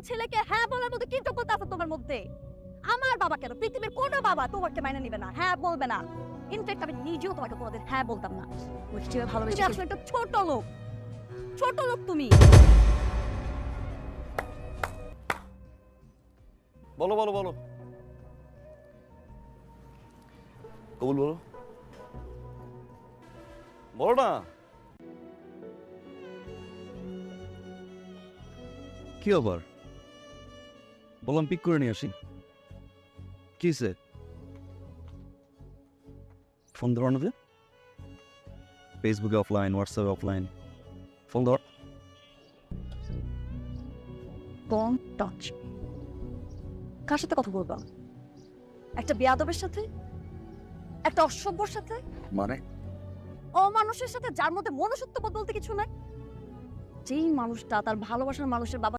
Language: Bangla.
ছেলেকে হ্যাঁ বলার মতো কি যোগ্যতা আছে তোমার মধ্যে? আমার বাবা কেন, পৃথিবীর কোনো বাবা তোমাকে মাইনে নিবে না, হ্যাঁ বলবে না। ইনফ্যাক্ট আমি নিজেও তোমাকে কোনোদিন হ্যাঁ বলতাম না। তুমি আসলে একটা ছোট লোক, ছোট লোক তুমি। বলো বলো বলো, কবুল বলো, বলো না। কি আবার? বললাম পিক করে নিয়ে আসি। কিসে ফোন ধরো না যে? ফেসবুকে অফলাইন, হোয়াটসঅ্যাপে অফলাইন, ফোন ধর। Don't touch. কার সাথে কথা বলবা? একটা বেয়াদবের সাথে? একটা অসভ্যর সাথে? মানে অমানুষের সাথে, যার মধ্যে মনুষ্যত্ব বলতে কিছু নাই। যেই মানুষটা তার ভালোবাসার মানুষের বাবা